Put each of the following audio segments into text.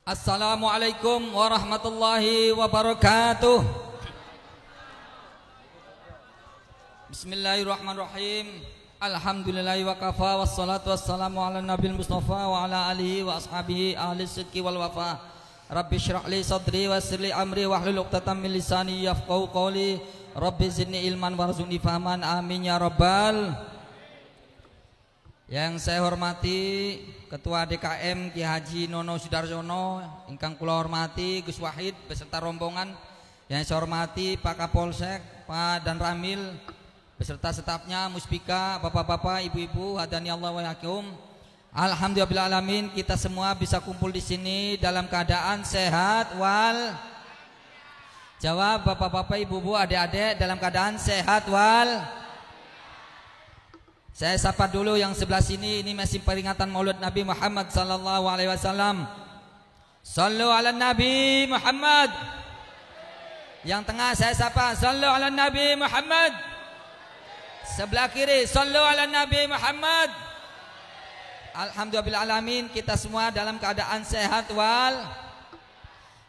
Assalamualaikum warahmatullahi wabarakatuh. Bismillahirrahmanirrahim. Alhamdulillahi wa kafa, wassalatu wassalamu ala nabil mustafa wa ala alihi wa ashabihi ahli sidqi wal wafa. Rabbi syrah li sadri wa yassir li amri wahlul 'uqdatam min lisani yafqahu qawli. Rabbi zidni ilman warzuqni fahman, amin ya rabbal. Yang saya hormati Ketua DKM Ki Haji Nono Sudarsono, ingkang kula hormati Gus Wahid beserta rombongan. Yang saya hormati Pak Kapolsek, Pak Dan Ramil beserta stafnya, Muspika, bapak-bapak, ibu-ibu, hadani Allah wa yakum. Alhamdulillah alamin, kita semua bisa kumpul di sini dalam keadaan sehat wal. Jawab bapak-bapak, ibu-ibu, adik-adik, dalam keadaan sehat wal. Saya sapa dulu yang sebelah sini, ini masih peringatan Maulid Nabi Muhammad sallallahu alaihi wasallam. Sallu ala Nabi Muhammad. Yang tengah saya sapa, sallu ala Nabi Muhammad. Sebelah kiri, sallu ala Nabi Muhammad. Alhamdulillah alamin, kita semua dalam keadaan sehat wal.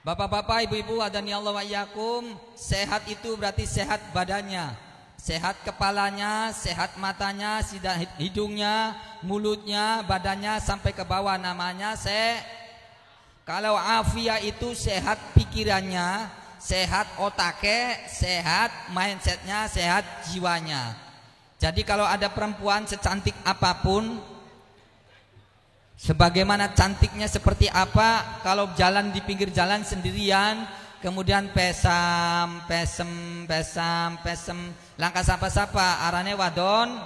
Bapak-bapak, ibu-ibu, hadani Allah wa iyyakum. Sehat itu berarti sehat badannya, sehat kepalanya, sehat matanya, hidungnya, mulutnya, badannya sampai ke bawah, namanya Kalau afia itu sehat pikirannya, sehat otaknya, sehat mindsetnya, sehat jiwanya. Jadi kalau ada perempuan secantik apapun, sebagaimana cantiknya seperti apa, kalau jalan di pinggir jalan sendirian, kemudian pesam, langkah sapa-sapa, arane wadon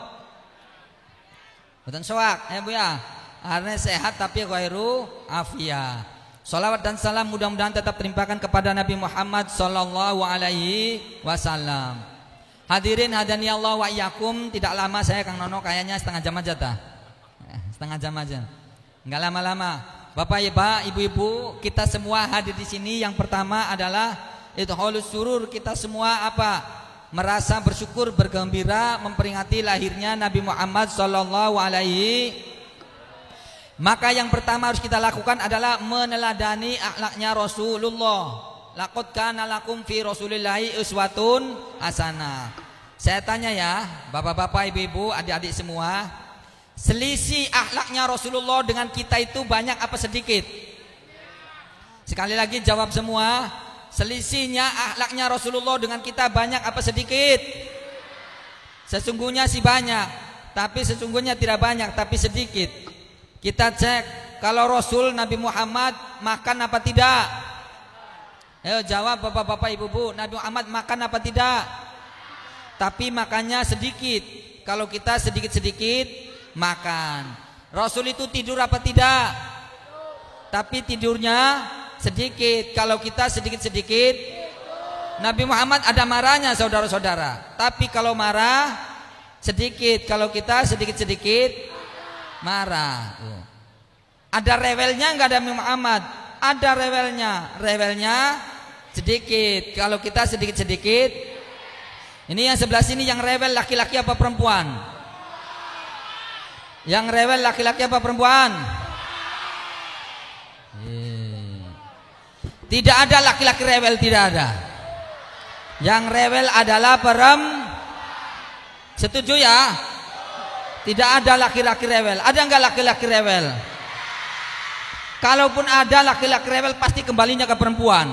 soak, ya Bu ya. Arane sehat tapi ghairu afia. Salawat dan salam mudah-mudahan tetap terimpakan kepada Nabi Muhammad sallallahu alaihi wasallam. Hadirin hadani Allah wa iyyakum, tidak lama saya Kang Nono, kayaknya setengah jam aja tah. Setengah jam aja. Enggak lama-lama. Bapak, ibu-ibu, kita semua hadir di sini. Yang pertama adalah idholus surur, kita semua apa? Merasa bersyukur, bergembira memperingati lahirnya Nabi Muhammad sallallahu alaihi. Maka yang pertama harus kita lakukan adalah meneladani akhlaknya Rasulullah. Laqad kana lakum fi Rasulillahi uswatun hasanah. Saya tanya ya, bapak-bapak, ibu-ibu, adik-adik semua, selisih akhlaknya Rasulullah dengan kita itu banyak apa sedikit? Sekali lagi jawab semua. Selisihnya akhlaknya Rasulullah dengan kita banyak apa sedikit? Sesungguhnya sih banyak, tapi sesungguhnya tidak banyak, tapi sedikit. Kita cek, kalau Rasul Nabi Muhammad makan apa tidak? Ayo jawab bapak-bapak, ibu-ibu, Nabi Muhammad makan apa tidak? Tapi makannya sedikit. Kalau kita sedikit-sedikit makan. Rasul itu tidur apa tidak? Tapi tidurnya sedikit. Kalau kita sedikit-sedikit. Nabi Muhammad ada marahnya saudara-saudara, tapi kalau marah sedikit. Kalau kita sedikit-sedikit marah. Ada rewelnya enggak Nabi Muhammad? Ada rewelnya sedikit. Kalau kita sedikit-sedikit. Ini yang sebelah sini yang rewel laki-laki apa perempuan? Yang rewel laki-laki apa perempuan? Tidak ada laki-laki rewel, tidak ada. Yang rewel adalah Setuju ya? Tidak ada laki-laki rewel. Ada enggak laki-laki rewel? Kalaupun ada laki-laki rewel, pasti kembalinya ke perempuan.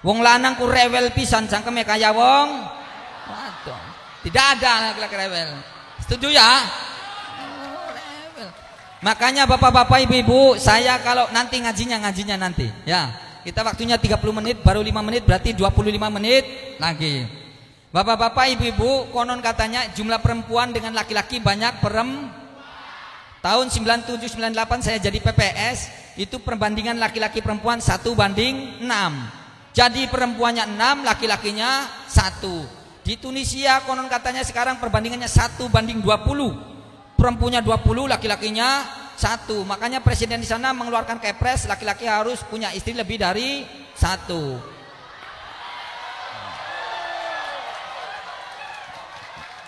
Wong lanang ku rewel pisan cangkeme kaya wong. Waduh. Tidak ada laki-laki rewel. Setuju ya? Makanya bapak-bapak, ibu-ibu, saya kalau nanti ngajinya nanti ya. Kita waktunya 30 menit, baru 5 menit berarti 25 menit lagi. Bapak-bapak, ibu-ibu, konon katanya jumlah perempuan dengan laki-laki banyak tahun 97-98 saya jadi PPS, itu perbandingan laki-laki perempuan 1:6. Jadi perempuannya 6, laki-lakinya 1. Di Tunisia konon katanya sekarang perbandingannya 1:20. Perempuannya 20, laki-lakinya 1. Makanya presiden di sana mengeluarkan kepres laki-laki harus punya istri lebih dari 1.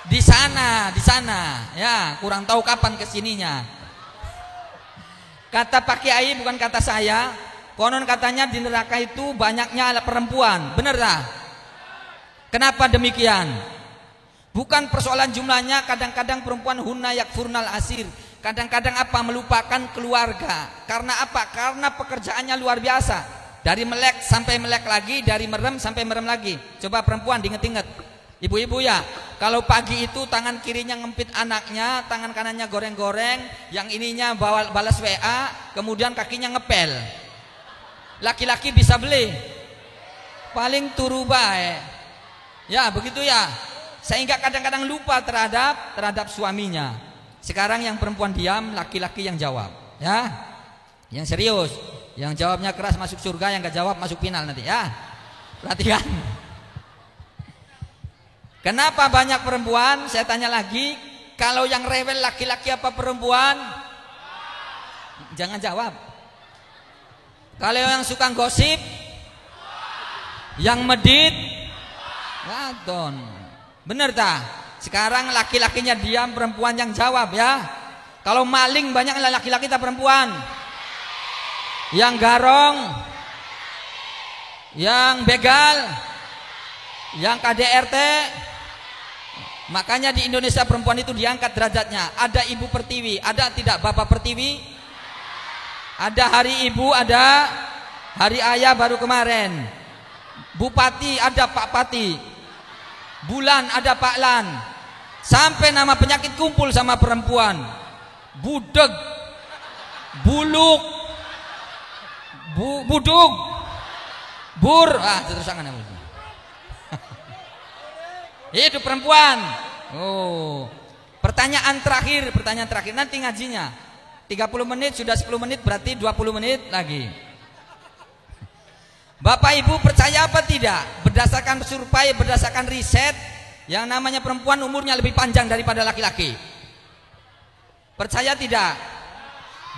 Di sana ya, kurang tahu kapan kesininya. Kata Pak Kiai bukan kata saya, Konon katanya di neraka itu banyaknya perempuan. Benar tak? Kenapa demikian? Bukan persoalan jumlahnya. Kadang-kadang perempuan hunna yakfurnal asir. Kadang-kadang apa? Melupakan keluarga. Karena apa? Karena pekerjaannya luar biasa. Dari melek sampai melek lagi, dari merem sampai merem lagi. Coba perempuan diinget-inget. Ibu-ibu ya, kalau pagi itu tangan kirinya ngempit anaknya, tangan kanannya goreng-goreng, yang ininya balas WA, kemudian kakinya ngepel. Laki-laki bisa beli, paling turu bae. Ya begitu ya. Sehingga kadang-kadang lupa terhadap suaminya. Sekarang yang perempuan diam, laki-laki yang jawab. Ya, yang serius. Yang jawabnya keras masuk surga, yang gak jawab masuk final nanti ya. Perhatikan. Kenapa banyak perempuan? Saya tanya lagi, kalau yang rewel laki-laki apa perempuan? Jangan jawab. Kalau yang suka gosip, yang medit, wadon. Bener tak? Sekarang laki-lakinya diam, perempuan yang jawab ya. Kalau maling banyak laki-laki tak perempuan? Yang garong, yang begal, yang KDRT. Makanya di Indonesia perempuan itu diangkat derajatnya. Ada Ibu Pertiwi, ada tidak Bapak Pertiwi? Ada hari Ibu, ada hari Ayah baru kemarin. Bupati ada Pak Pati. Bulan ada Pak Lan. Sampai nama penyakit kumpul sama perempuan. Budeg, buluk, budug, bur, terus tangan itu perempuan. Oh, pertanyaan terakhir nanti ngajinya 30 menit, sudah 10 menit berarti 20 menit lagi. Bapak Ibu percaya apa tidak? Berdasarkan survei, berdasarkan riset, yang namanya perempuan umurnya lebih panjang daripada laki-laki. Percaya tidak?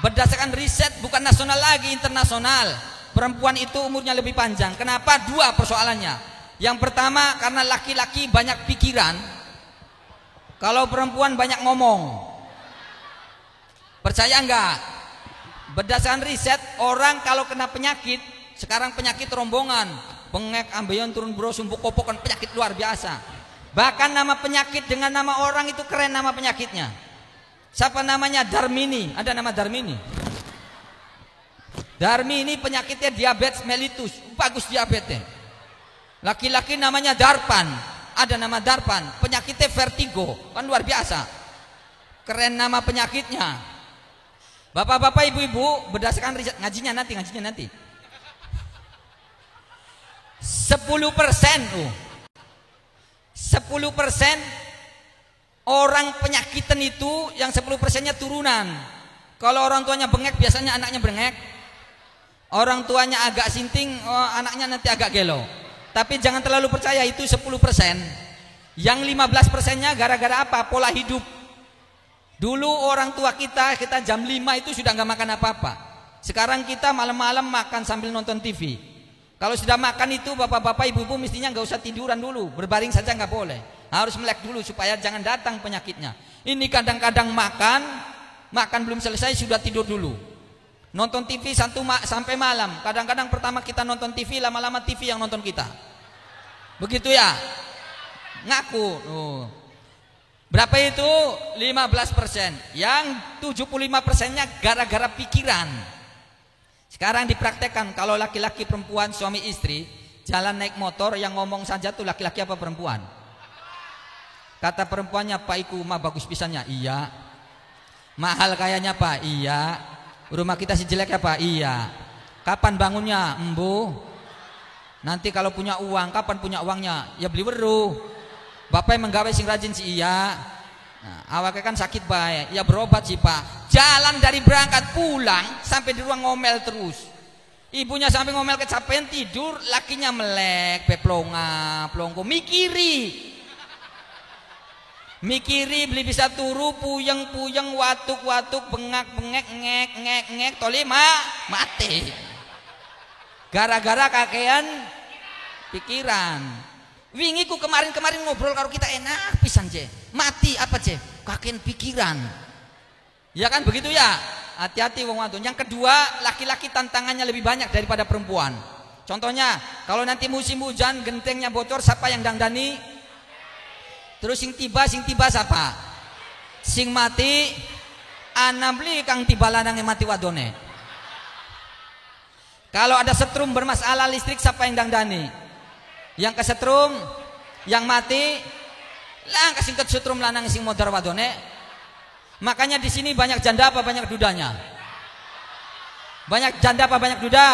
Berdasarkan riset, bukan nasional lagi, internasional, perempuan itu umurnya lebih panjang. Kenapa? Dua persoalannya. Yang pertama, karena laki-laki banyak pikiran, kalau perempuan banyak ngomong. Percaya enggak? Berdasarkan riset, orang kalau kena penyakit, sekarang penyakit rombongan, bengek, ambeien, turun bro, sumbuk kopokan, penyakit luar biasa. Bahkan nama penyakit dengan nama orang itu keren nama penyakitnya. Siapa namanya? Darmini. Ada nama Darmini. Darmini penyakitnya diabetes mellitus. Bagus diabetesnya. Laki-laki namanya Darpan. Ada nama Darpan. Penyakitnya vertigo. Kan luar biasa. Keren nama penyakitnya. Bapak-bapak, ibu-ibu, berdasarkan riset, ngajinya nanti. 10%. 10% orang penyakitan itu yang 10%-nya turunan. Kalau orang tuanya bengek, biasanya anaknya bengek. Orang tuanya agak sinting, anaknya nanti agak gelo. Tapi jangan terlalu percaya itu 10%. Yang 15%-nya gara-gara apa? Pola hidup. Dulu orang tua kita jam 5 itu sudah nggak makan apa-apa. Sekarang kita malam-malam makan sambil nonton TV. Kalau sudah makan itu bapak-bapak, ibu-ibu mestinya nggak usah tiduran dulu, berbaring saja nggak boleh. Harus melek dulu supaya jangan datang penyakitnya. Ini kadang-kadang makan belum selesai sudah tidur dulu. Nonton TV sampai malam. Kadang-kadang pertama kita nonton TV, lama-lama TV yang nonton kita. Begitu ya? Ngaku. Berapa itu? 15%. Yang 75%-nya gara-gara pikiran. Sekarang dipraktekkan kalau laki-laki perempuan suami istri jalan naik motor, yang ngomong saja tuh laki-laki apa perempuan? Kata perempuannya, Pak iku mah bagus pisannya. Iya. Mahal kayaknya Pak. Iya. Rumah kita si jelek ya Pak. Iya. Kapan bangunnya? Embu. Nanti kalau punya uang, kapan punya uangnya? Ya beli weruh. Bapak yang menggawe sing rajin sih. Iya. Nah, awaknya kan sakit baik. Ya berobat sih Pak. Jalan dari berangkat pulang sampai di ruang ngomel terus. Ibunya sampai ngomel kecapean tidur, lakinya melek, plongko, mikiri beli bisa turu, puyeng watuk bengek ngek tolima mati. Gara-gara kakean pikiran. Wingi ku kemarin ngobrol karo kita enak pisan je. Mati apa je? Kakean pikiran. Ya kan begitu ya? hati-hati wong wadon. Yang kedua, laki-laki tantangannya lebih banyak daripada perempuan. Contohnya, kalau nanti musim hujan gentengnya bocor, siapa yang dandani? Terus sing tiba siapa? Sing mati anabli kang tiba lanang yang mati wadone. Kalau ada setrum bermasalah listrik, siapa yang dandani? Yang kesetrum, yang mati lah kasih kesetrum lanang sing modar wadone. Makanya di sini banyak janda apa banyak dudanya? Banyak janda apa banyak duda?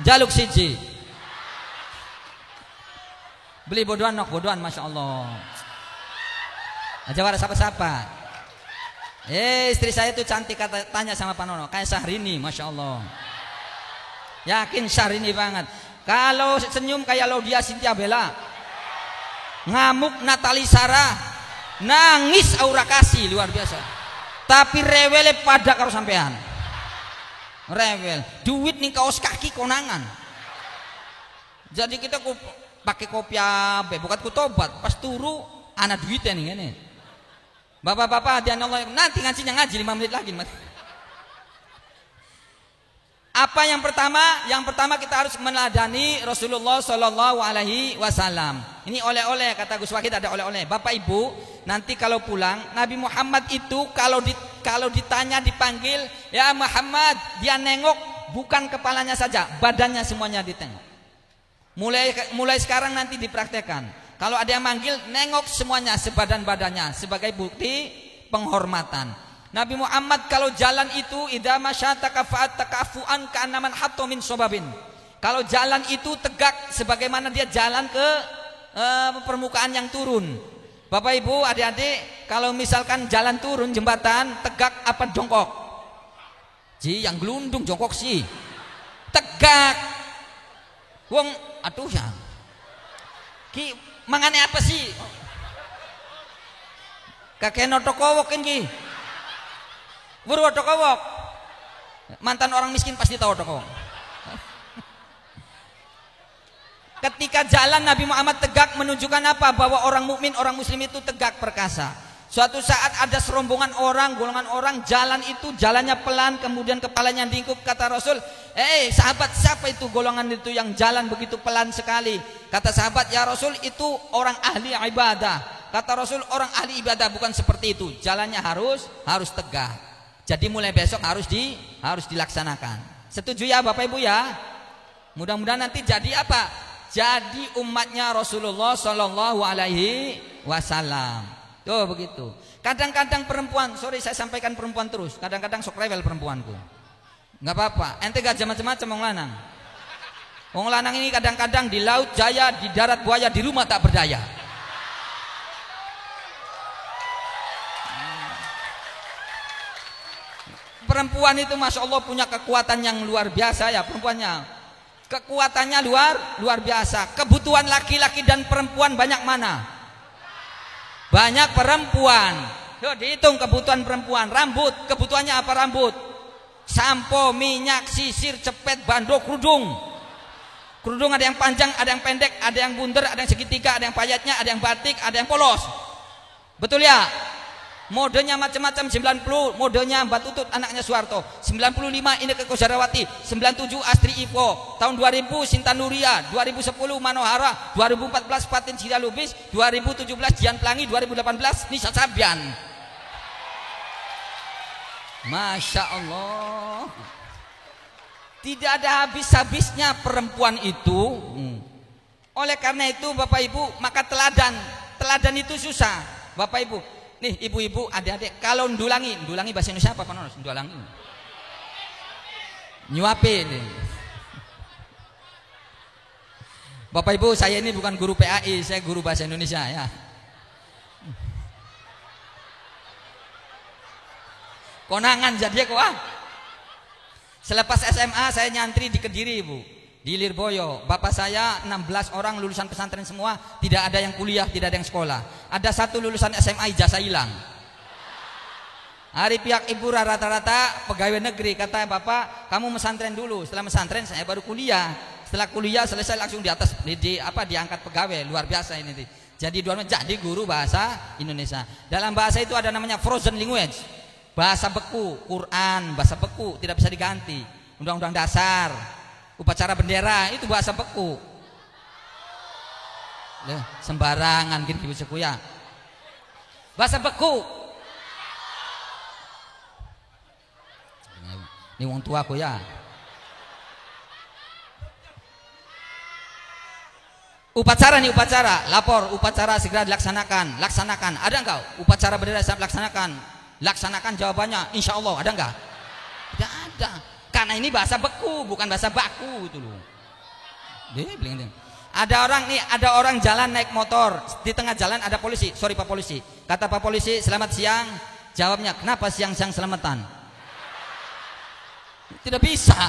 Jaluk siji. Beli bodohan nok bodohan, masya Allah. Aja ada siapa-siapa. Istri saya itu cantik, kata tanya sama Pak Nono, kayak Syahrini, masya Allah. Yakin Syahrini banget. Kalau senyum kayak Laudia Cynthia Bella. Ngamuk Natali Sarah. Nangis aura kasih luar biasa. Tapi rewele pada karo sampean. Rewel. Duit nih kaos kaki konangan. Jadi kita pakai kopiah, bukan ku tobat. Pas turu anak duitnya nih ini. Bapak-bapak hadiah Allah nanti ngaji 5 menit lagi. Apa yang pertama? Yang pertama kita harus meneladani Rasulullah Shallallahu Alaihi Wasallam. Ini oleh-oleh, kata Gus Wahid, ada oleh-oleh. Bapak Ibu, nanti kalau pulang Nabi Muhammad itu kalau ditanya, dipanggil, ya Muhammad, dia nengok bukan kepalanya saja, badannya semuanya ditengok. Mulai sekarang nanti dipraktekkan. Kalau ada yang manggil, nengok semuanya sebadan-badannya sebagai bukti penghormatan. Nabi Muhammad kalau jalan itu idza masya takafa'at takafuan ka'annaman hatta min sobabin. Kalau jalan itu tegak sebagaimana dia jalan ke permukaan yang turun. Bapak Ibu, adik-adik, kalau misalkan jalan turun jembatan, tegak apa jongkok? Yang gelundung jongkok sih. Tegak. Wong atuh ya. Ki mangane apa sih? Kakek notokowok ki. Buru tokowok. Mantan orang miskin pasti tahu tokowok. Ketika jalan Nabi Muhammad tegak menunjukkan apa? Bahwa orang mukmin, orang muslim itu tegak perkasa. Suatu saat ada serombongan orang, golongan orang jalan itu jalannya pelan, kemudian kepalanya dingkup. Kata Rasul, sahabat, siapa itu golongan itu yang jalan begitu pelan sekali? Kata sahabat, ya Rasul, itu orang ahli ibadah. Kata Rasul, orang ahli ibadah bukan seperti itu. Jalannya harus tegak. Jadi mulai besok harus dilaksanakan. Setuju ya Bapak Ibu ya? Mudah-mudahan nanti jadi apa? Jadi umatnya Rasulullah Shallallahu Alaihi Wasallam. Tuh begitu. Kadang-kadang perempuan, sorry saya sampaikan perempuan terus. Kadang-kadang sok rewel perempuanku. Nggak apa-apa. Ente gak macam-macam wong lanang. Wong lanang ini kadang-kadang di laut jaya, di darat buaya, di rumah tak berdaya. Perempuan itu masya Allah punya kekuatan yang luar biasa ya perempuannya. Kekuatannya luar biasa. Kebutuhan laki-laki dan perempuan banyak mana? Banyak perempuan. Yuk dihitung kebutuhan perempuan. Rambut, kebutuhannya apa rambut? Sampo, minyak, sisir, cepet, bandok, kerudung. Kerudung ada yang panjang, ada yang pendek, ada yang bundar, ada yang segitiga, ada yang payatnya, ada yang batik, ada yang polos. Betul ya? Modenya macam-macam. 90 modenya Mbak Tutut anaknya Soeharto, 95 Inneke Koesherawati, 97 Astri Ivo, tahun 2000 Sinta Nuria, 2010 Manohara, 2014 Fatin Syirah Lubis, 2017 Dian Pelangi, 2018 Nisa Sabian. Masya Allah, tidak ada habis-habisnya perempuan itu. Oleh karena itu Bapak Ibu, maka teladan itu susah Bapak Ibu. Nih ibu-ibu, adik-adik, kalau ndulangi bahasa Indonesia apa Pak? Ndulangi. Nyuapin. Bapak Ibu, saya ini bukan guru PAI, saya guru bahasa Indonesia ya. Konangan jadi kok Selepas SMA saya nyantri di Kediri, Ibu. Di Lirboyo, bapak saya 16 orang lulusan pesantren semua, tidak ada yang kuliah, tidak ada yang sekolah. Ada satu lulusan SMA ijazah hilang. Hari pihak ibu rata-rata pegawai negeri, kata bapak, kamu pesantren dulu. Setelah pesantren saya baru kuliah. Setelah kuliah selesai langsung di atas diangkat pegawai, luar biasa ini. Jadi jadi guru bahasa Indonesia. Dalam bahasa itu ada namanya frozen language. Bahasa beku, Quran, bahasa beku tidak bisa diganti. Undang-undang dasar, upacara bendera itu bahasa beku. Sembarangan gini buseku ya. Bahasa beku. Ini wong tua aku ya. Upacara nih, upacara, lapor, upacara segera dilaksanakan, laksanakan. Ada enggak upacara bendera siap laksanakan? Laksanakan, jawabannya insya Allah. Ada enggak? Tidak ada. Karena ini bahasa beku, bukan bahasa baku itu loh. Ada orang nih, ada orang jalan naik motor, di tengah jalan ada polisi. Sorry Pak Polisi. Kata Pak Polisi, selamat siang. Jawabnya, kenapa siang-siang selamatan? Tidak bisa.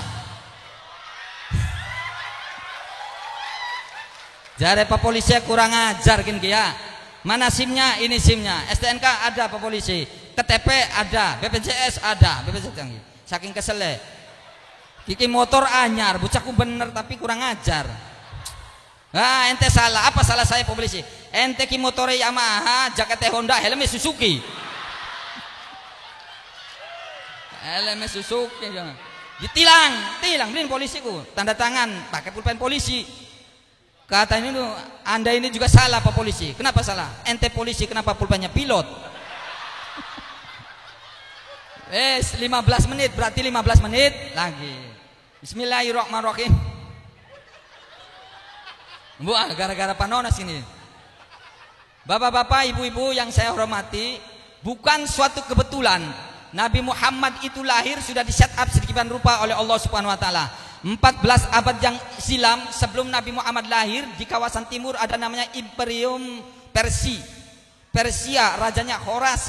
Jare Pak Polisi kurang ajar gini ya. Mana SIM-nya? Ini SIM-nya. STNK ada Pak Polisi. KTP ada, BPJS ada, BPJS canggih. Saking kesele. Kiki motor anyar, bocahku bener tapi kurang ajar. Ah, ente salah. Apa salah saya Pak Polisi? Ente ki motore Yamaha, jaketnya Honda, helmnya Suzuki. Helmnya Suzuki jangan. Ditilang, beliin polisiku. Tanda tangan, pakai pulpen polisi. Kata ini tuh, Anda ini juga salah Pak Polisi. Kenapa salah? Ente polisi, kenapa pulpennya pilot? 15 menit, berarti 15 menit lagi. Bismillahirrahmanirrahim. Wah, gara-gara panonas ini. Bapak-bapak, ibu-ibu yang saya hormati, bukan suatu kebetulan Nabi Muhammad itu lahir sudah di set up sedemikian rupa oleh Allah Subhanahu wa taala. 14 abad yang silam sebelum Nabi Muhammad lahir, di kawasan timur ada namanya Imperium Persia, rajanya Horas,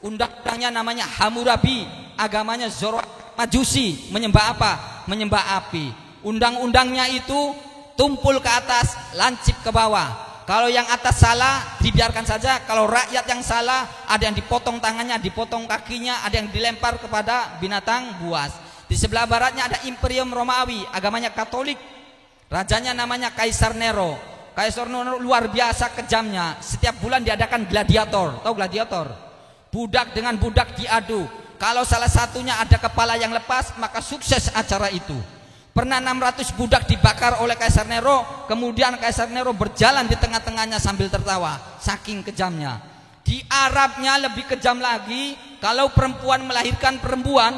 undang-undangnya namanya Hammurabi, agamanya Zoroaster, Majusi, menyembah apa? Menyembah api. Undang-undangnya itu tumpul ke atas, lancip ke bawah. Kalau yang atas salah dibiarkan saja, kalau rakyat yang salah ada yang dipotong tangannya, dipotong kakinya, ada yang dilempar kepada binatang buas. Di sebelah baratnya ada Imperium Romawi, agamanya Katolik. Rajanya namanya Kaisar Nero. Kaisar Nero luar biasa kejamnya. Setiap bulan diadakan gladiator. Tahu gladiator? Budak dengan budak diadu. Kalau salah satunya ada kepala yang lepas, maka sukses acara itu. Pernah 600 budak dibakar oleh Kaisar Nero. Kemudian Kaisar Nero berjalan di tengah-tengahnya sambil tertawa. Saking kejamnya. Di Arabnya lebih kejam lagi. Kalau perempuan melahirkan perempuan,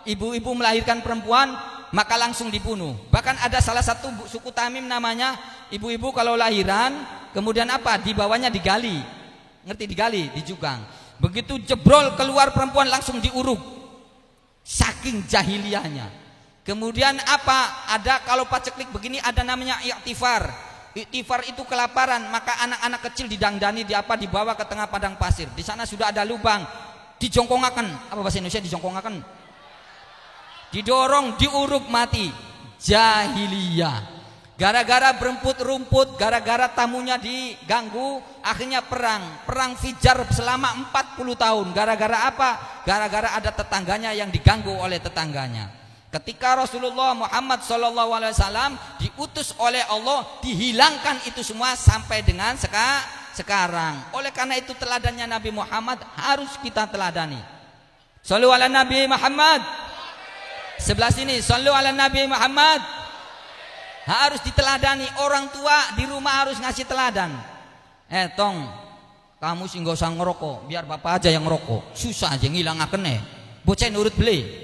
ibu-ibu melahirkan perempuan, maka langsung dibunuh. Bahkan ada salah satu suku Tamim namanya, ibu-ibu kalau lahiran, kemudian apa? Dibawanya digali. Ngerti digali? Dijugang. Begitu jebrol keluar perempuan langsung diuruk. Saking jahiliyahnya. Kemudian apa? Ada kalau paceklik begini ada namanya iktifar. Iktifar itu kelaparan, maka anak-anak kecil didangdani dibawa ke tengah padang pasir. Di sana sudah ada lubang, dijongkongakan. Apa bahasa Indonesia dijongkongakan? Didorong, diuruk mati. Jahiliyah. Gara-gara beremput rumput, gara-gara tamunya diganggu, akhirnya perang Fijar selama 40 tahun. Gara-gara apa? Gara-gara ada tetangganya yang diganggu oleh tetangganya. Ketika Rasulullah Muhammad SAW diutus oleh Allah, dihilangkan itu semua sampai dengan sekarang. Oleh karena itu teladannya Nabi Muhammad harus kita teladani. Shallu ala Nabi Muhammad. Sebelah sini, shallu ala Nabi Muhammad. Harus diteladani. Orang tua di rumah harus ngasih teladan. Tong, kamu sih gak usah ngerokok, biar bapak aja yang ngerokok. Susah aja ngilang akan bocah nurut beli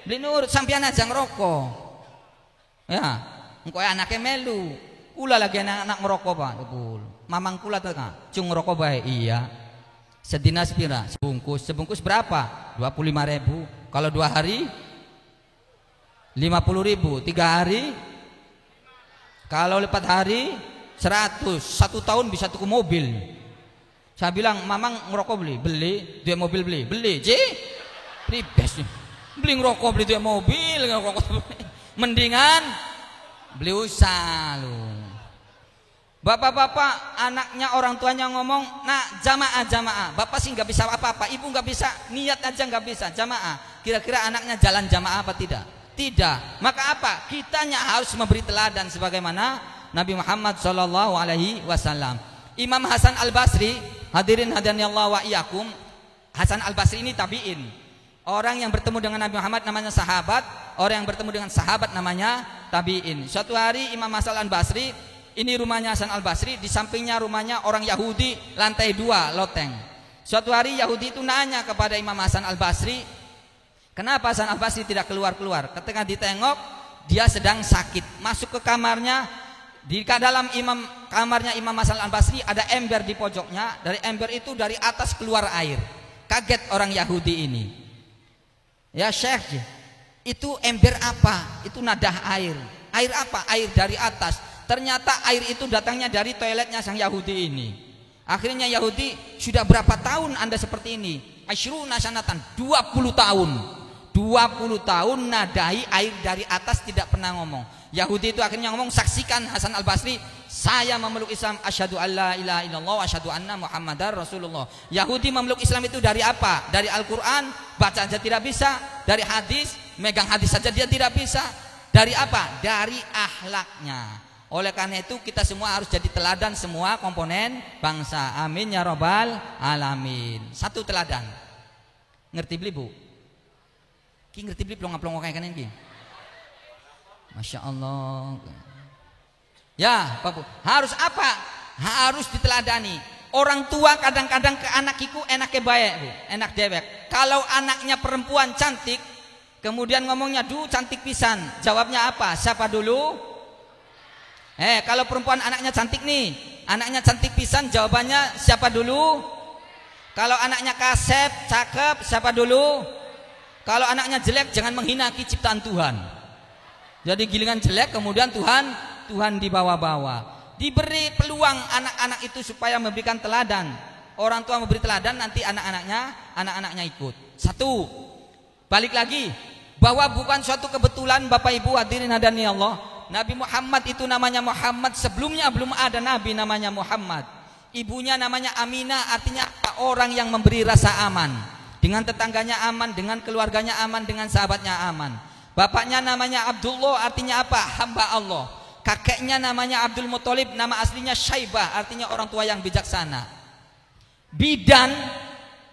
nurut, sampean aja ngerokok. Ya, engkau anaknya melu. Kula lagi anak ngerokok Pak. Betul. Mamang kula tuh Kak, cung ngerokok baik. Iya. Sedina sepira? Sebungkus berapa? 25.000. Kalau 2 hari 50.000. 3 hari, kalau 4 hari 100. 1 tahun bisa tuku mobil. Saya bilang, mamang ngerokok beli, dia mobil beli, ribes nih. Beli ngerokok, beli dia mobil, ngerokok. Mendingan beli usaha lu. Bapak-bapak, anaknya orang tuanya ngomong, nak jamaah. Bapak sih nggak bisa apa-apa, ibu nggak bisa, niat aja nggak bisa jamaah. Kira-kira anaknya jalan jamaah apa tidak? Tidak. Maka apa? Kitanya harus memberi teladan sebagaimana Nabi Muhammad SAW. Imam Hasan Al Basri, hadirin hadanillah wa iyyakum. Hasan Al Basri ini tabi'in. Orang yang bertemu dengan Nabi Muhammad namanya sahabat, orang yang bertemu dengan sahabat namanya tabi'in. Suatu hari Imam Hasan Al-Basri, ini rumahnya Hasan Al-Basri, di sampingnya rumahnya orang Yahudi, lantai 2 loteng. Suatu hari Yahudi itu nanya kepada Imam Hasan Al-Basri, kenapa Hasan Al-Basri tidak keluar-keluar? Ketika ditengok, dia sedang sakit. Masuk ke kamarnya, di dalam kamarnya Imam Hasan Al-Basri ada ember di pojoknya. Dari ember itu dari atas keluar air. Kaget orang Yahudi ini. Ya Syekh, itu ember apa? Itu nadah air. Air apa? Air dari atas. Ternyata air itu datangnya dari toiletnya sang Yahudi ini. Akhirnya Yahudi, sudah berapa tahun Anda seperti ini? Asyruna sanatan, 20 tahun. 20 tahun nadahi air dari atas, tidak pernah ngomong. Yahudi itu akhirnya ngomong, saksikan Hasan Al-Basri, saya memeluk Islam, asyhadu alla ilaha illallah wa asyhadu anna Muhammadar Rasulullah. Yahudi memeluk Islam itu dari apa? Dari Al-Qur'an, baca saja tidak bisa. Dari hadis, megang hadis saja dia tidak bisa. Dari apa? Dari akhlaknya. Oleh karena itu kita semua harus jadi teladan semua komponen bangsa. Amin ya rabbal alamin. Satu teladan. Ngerti beli Bu? Ki ngerti beli plong-plong kayak kan ini. Masya Allah. Ya, Pak Bu. Harus apa? Harus diteladani. Orang tua kadang-kadang ke anak iku enaknya baik, Bu. Enak dewek. Kalau anaknya perempuan cantik, kemudian ngomongnya, "Duh, cantik pisan." Jawabnya apa? Siapa dulu? Kalau perempuan anaknya cantik nih, anaknya cantik pisan, jawabannya siapa dulu? Kalau anaknya kasep, cakep, siapa dulu? Kalau anaknya jelek, jangan menghina ciptaan Tuhan. Jadi gilingan jelek, kemudian Tuhan dibawa-bawa. Diberi peluang anak-anak itu supaya memberikan teladan. Orang tua memberi teladan, nanti anak-anaknya ikut. Satu, balik lagi, bahwa bukan suatu kebetulan Bapak Ibu hadirin hadani Allah, Nabi Muhammad itu namanya Muhammad, sebelumnya belum ada Nabi namanya Muhammad. Ibunya namanya Aminah, artinya orang yang memberi rasa aman. Dengan tetangganya aman, dengan keluarganya aman, dengan sahabatnya aman. Bapaknya namanya Abdullah, artinya apa? Hamba Allah. Kakeknya namanya Abdul Muthalib, nama aslinya Syaibah, artinya orang tua yang bijaksana. Bidan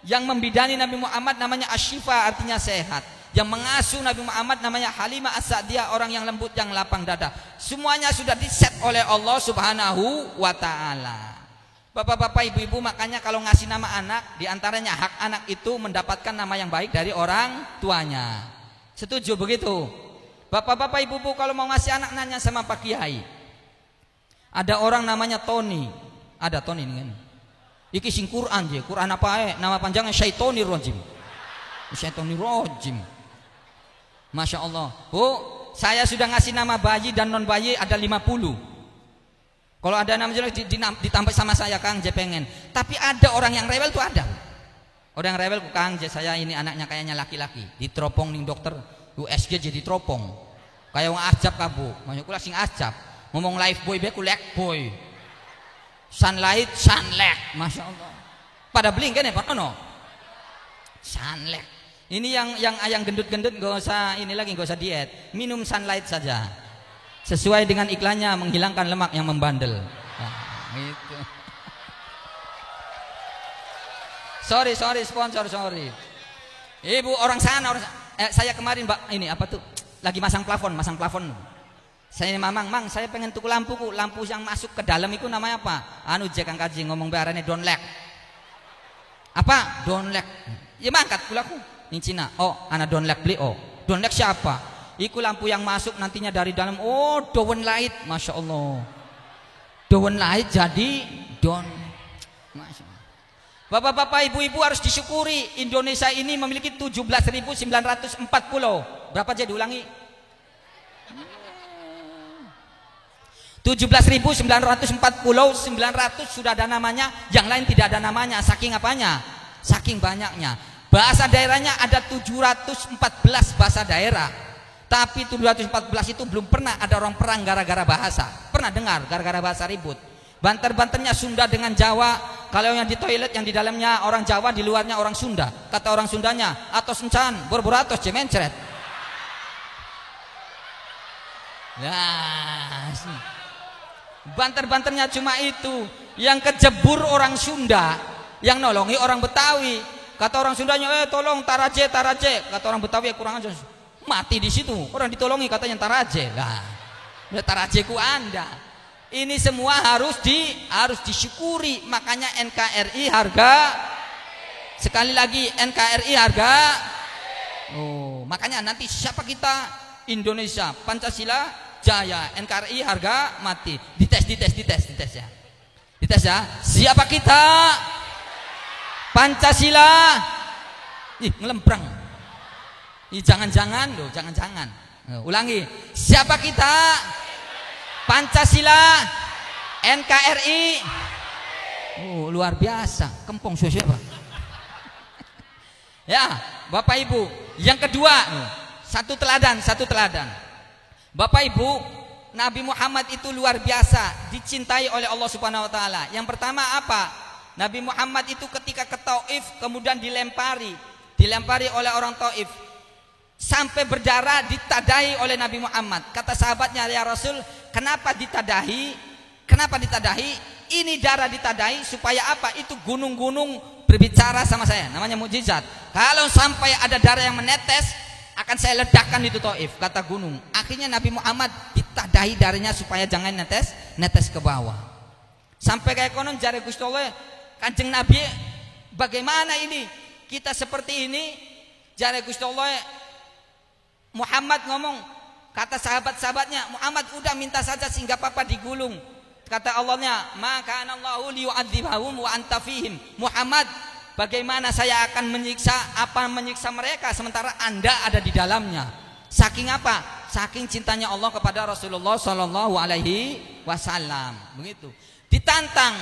yang membidani Nabi Muhammad namanya Asyifa, artinya sehat. Yang mengasuh Nabi Muhammad namanya Halimah As-Sa'diyah, orang yang lembut, yang lapang dada. Semuanya sudah diset oleh Allah Subhanahu wa ta'ala. Bapak-bapak, ibu-ibu, makanya kalau ngasih nama anak, diantaranya hak anak itu mendapatkan nama yang baik dari orang tuanya. Setuju begitu? Bapak-bapak, ibu-ibu, kalau mau ngasih anak nanya sama Pak Kiai. Ada orang namanya Tony. Ada Tony ini kan? Iki sing Quran je. Quran apa nama panjangnya Syaitonir Rajim. Syaitonir Rajim. Masya Allah. Bu, saya sudah ngasih nama bayi dan non bayi ada 50. Kalau ada nama jelek ditambah sama saya, Kang Je pengen. Tapi ada orang yang rewel tuh ada. Orang yang rewel, Kang Je saya ini anaknya kayaknya laki-laki. Ditropong nih dokter, USG jadi tropong. Kayak wong ajab kabu. Masya kula sing ajab. Ngomong life boy be ku lek boy. Sunlight, sunlek. Masya Allah. Pada bling kan ya Pak Ono? Sunlek. Ini yang gendut-gendut gak usah ini lagi, gak usah diet. Minum sunlight saja. Sesuai dengan iklannya, menghilangkan lemak yang membandel. Nah, gitu. Sorry sponsor, sorry. Ibu orang sana, saya kemarin Mbak ini apa tuh? Lagi masang plafon. Saya mamang, saya pengen tuku lampu yang masuk ke dalam itu namanya apa? Anu Kang Kaji ngomong barane donlek. Apa? Donlek. Ya mangkat kulaku. Ini Cina. Oh, anak donlek beli. Oh, donlek siapa? Iku lampu yang masuk nantinya dari dalam. Oh, down light. Masya Allah. Down light jadi don. Masya Allah. Bapak-bapak, ibu-ibu harus disyukuri. Indonesia ini memiliki 17.904 pulau. Berapa aja diulangi? 17.904 pulau, 900 sudah ada namanya, yang lain tidak ada namanya. Saking apanya? Saking banyaknya. Bahasa daerahnya ada 714 bahasa daerah. Tapi 714 itu belum pernah ada orang perang gara-gara bahasa. Pernah dengar gara-gara bahasa ribut? Banter-banternya Sunda dengan Jawa. Kalau yang di toilet yang di dalamnya orang Jawa, di luarnya orang Sunda. Kata orang Sundanya, atos encan, bor-boratos cemencret. Ya, banter-banternya cuma itu. Yang kejebur orang Sunda, yang nolongi orang Betawi. Kata orang Sundanya, tolong taraje, taraje. Kata orang Betawi, kurang aja. Mati di situ. Orang ditolongi katanya taraje. Lah, udah taraje ku Anda. Ini semua harus disyukuri. Makanya NKRI harga. Sekali lagi NKRI harga. Oh, makanya nanti siapa kita? Indonesia, Pancasila jaya, NKRI harga mati. Dites ya. Dites ya. Siapa kita? Pancasila. Ih, ngelemprang. Ih, jangan-jangan loh, jangan-jangan. Ulangi. Siapa kita? Pancasila. NKRI. Oh, luar biasa. Kempong siapa? Ya, Bapak Ibu. Yang kedua, satu teladan. Bapak Ibu, Nabi Muhammad itu luar biasa, dicintai oleh Allah Subhanahu wa taala. Yang pertama apa? Nabi Muhammad itu ketika ke Taif kemudian dilempari oleh orang Taif sampai berdarah, ditadahi oleh Nabi Muhammad. Kata sahabatnya, ya Rasul, kenapa ditadahi? Ini darah ditadahi supaya apa? Itu gunung-gunung berbicara sama saya, namanya mukjizat. Kalau sampai ada darah yang menetes, akan saya ledakkan itu Taif, kata gunung. Akhirnya Nabi Muhammad ditadahi darahnya supaya jangan netes ke bawah. Sampai kayak konon jari Gusti Allah, Kanjeng Nabi, bagaimana ini? Kita seperti ini, jari Gusti Allah. Muhammad ngomong, kata sahabat-sahabatnya, Muhammad udah minta saja sehingga papa digulung. Kata Allahnya, maka anallahu liyu'adzibahum wa anta fihim. Muhammad, bagaimana saya akan menyiksa mereka sementara Anda ada di dalamnya. Saking apa? Saking cintanya Allah kepada Rasulullah sallallahu alaihi wasallam. Begitu. Ditantang,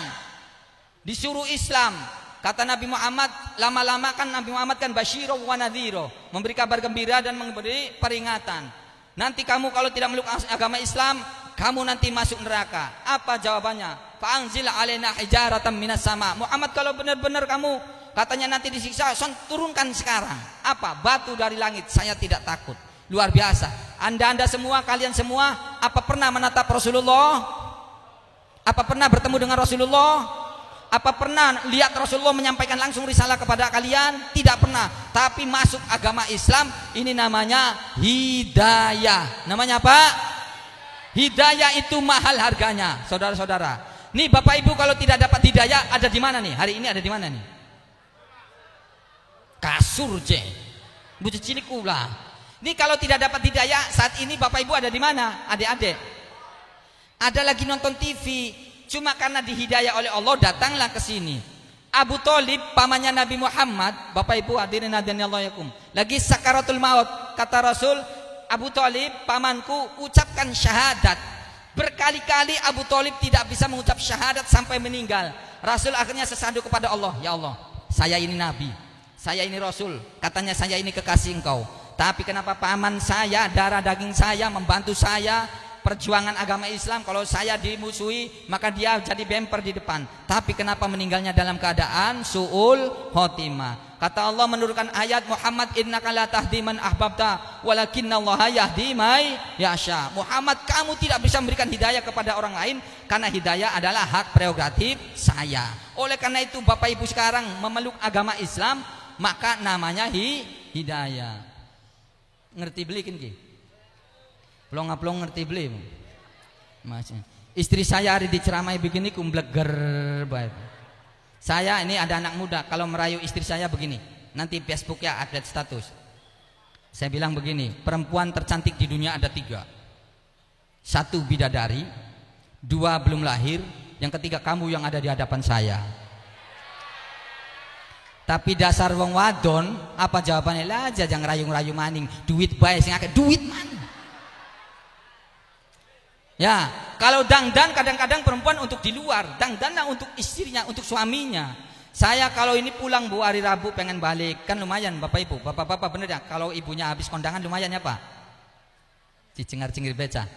disuruh Islam. Kata Nabi Muhammad, lama-lama kan Nabi Muhammad kan basyiro wa nadhiro, memberi kabar gembira dan memberi peringatan. Nanti kamu kalau tidak meluk agama Islam, kamu nanti masuk neraka. Apa jawabannya? Fa'anzil alaina hijaratan minas sama. Muhammad, kalau benar-benar kamu katanya nanti disiksa, turunkan sekarang. Apa? Batu dari langit. Saya tidak takut. Luar biasa. Anda semua, kalian semua, apa pernah menatap Rasulullah? Apa pernah bertemu dengan Rasulullah? Apa pernah lihat Rasulullah menyampaikan langsung risalah kepada kalian? Tidak pernah. Tapi masuk agama Islam, ini namanya hidayah. Namanya apa? Hidayah itu mahal harganya, saudara-saudara. Nih Bapak Ibu, kalau tidak dapat hidayah, ada di mana nih? Hari ini ada di mana nih? Kasur je. Bucu cilik ulah. Nih kalau tidak dapat hidayah, saat ini Bapak Ibu ada di mana? Adik-adik. Ada lagi nonton TV. Cuma karena dihidayah oleh Allah, datanglah ke sini. Abu Thalib, pamannya Nabi Muhammad, Bapak Ibu hadirin Allah yakum, lagi sakaratul maut. Kata Rasul, Abu Thalib, pamanku, ucapkan syahadat. Berkali-kali Abu Thalib tidak bisa mengucap syahadat sampai meninggal. Rasul akhirnya sesadu kepada Allah, ya Allah, saya ini Nabi, saya ini Rasul, katanya saya ini kekasih Engkau. Tapi kenapa paman saya, darah daging saya, membantu saya perjuangan agama Islam? Kalau saya dimusuhi, maka dia jadi bemper di depan. Tapi kenapa meninggalnya dalam keadaan su'ul khotimah? Kata Allah menurunkan ayat, Muhammad innaka la tahdi man ahbabta walakinallaha yahdi may yasha. Muhammad, kamu tidak bisa memberikan hidayah kepada orang lain, karena hidayah adalah hak prerogatif saya. Oleh karena itu Bapak Ibu sekarang memeluk agama Islam, maka namanya hidayah. Ngerti beli kan ki? Plong-plong ngerti beli. Masih. Istri saya hari diceramai begini kumbleger baik. Saya ini ada anak muda, kalau merayu istri saya begini, nanti Facebook ya update status. Saya bilang begini, perempuan tercantik di dunia ada 3. 1 bidadari, 2 belum lahir, yang ketiga kamu yang ada di hadapan saya. Tapi dasar wong wadon, apa jawabannya? Lah aja jangan rayu-rayu maning, duit bae sing akeh, duit maning. Ya, kalau dangdan kadang-kadang perempuan untuk di luar, dangdanlah untuk istrinya, untuk suaminya. Saya kalau ini pulang Bu hari Rabu pengen balik, kan lumayan Bapak Ibu, Bapak-bapak bener ya, kalau ibunya habis kondangan lumayan ya Pak? Cicengar-cengir beca.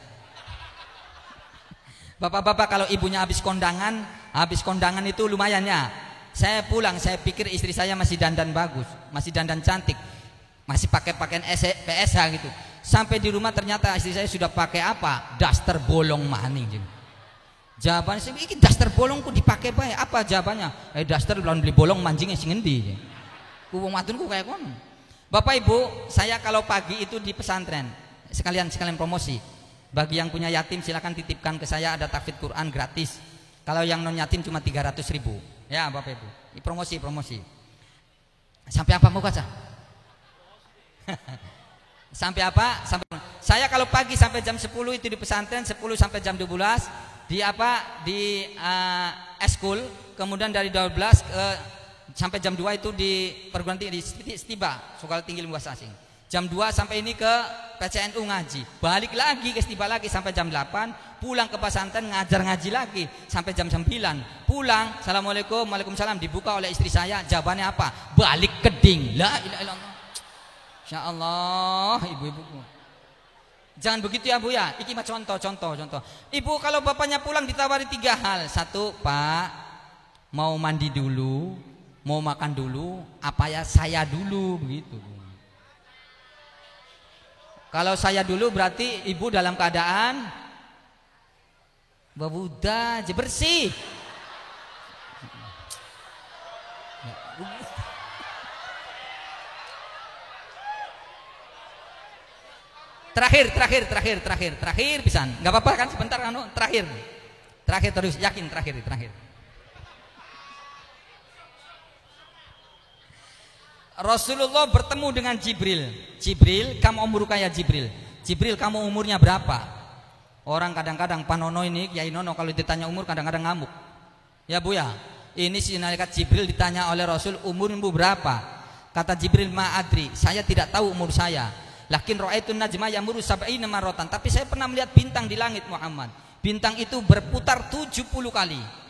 Bapak-bapak kalau ibunya habis kondangan itu lumayan ya. Saya pulang, saya pikir istri saya masih dandan bagus, masih dandan cantik, masih pakai pakaian PSH gitu. Sampai di rumah ternyata istri saya sudah pakai apa? Daster bolong maning. Jawabannya saya, ini daster bolongku dipakai baik. Apa jawabannya? Daster belum beli bolong mancingnya sing endi. Wong wadon ku kayak kono. Bapak Ibu, saya kalau pagi itu di pesantren, sekalian promosi. Bagi yang punya yatim silakan titipkan ke saya, ada tahfidz Quran gratis. Kalau yang non yatim cuma 300.000. Ya Bapak Ibu, promosi. Sampai apa mau baca? Sampai apa? Sampai saya kalau pagi sampai jam 10 itu di pesantren, 10 sampai jam 12 di eskul, kemudian dari 12 sampai jam 2 itu di perguruan tinggi di Stiba, Sekolah Tinggi Ilmu Bahasa Asing. Jam 2 sampai ini ke PCNU ngaji. Balik lagi ke Stiba lagi sampai jam 8, pulang ke pesantren ngajar ngaji lagi sampai jam 9. Pulang, Assalamualaikum, Waalaikumsalam, dibuka oleh istri saya, jawabannya apa? Balik keding. La ilaha illallah. Insyaallah, ibu-ibuku. Jangan begitu ya Bu ya. Iki mah contoh. Ibu kalau bapaknya pulang ditawari 3 hal. 1, Pak, mau mandi dulu, mau makan dulu, apa ya saya dulu begitu. Kalau saya dulu berarti ibu dalam keadaan babuda aja bersih. Terakhir pisan. Enggak apa-apa kan sebentar kan? Terakhir terus yakin terakhir. Rasulullah bertemu dengan Jibril. Jibril, kamu umur kaya Jibril. Jibril, kamu umurnya berapa? Orang kadang-kadang Panono ini, Kiai Nono kalau ditanya umur kadang-kadang ngamuk. Ya Bu ya. Ini si malaikat Jibril ditanya oleh Rasul, umurmu berapa? Kata Jibril, ma'adri, saya tidak tahu umur saya. Lakin ra'aitun najma yamuru sab'ina marratan. Tapi saya pernah melihat bintang di langit Muhammad. Bintang itu berputar 70 kali.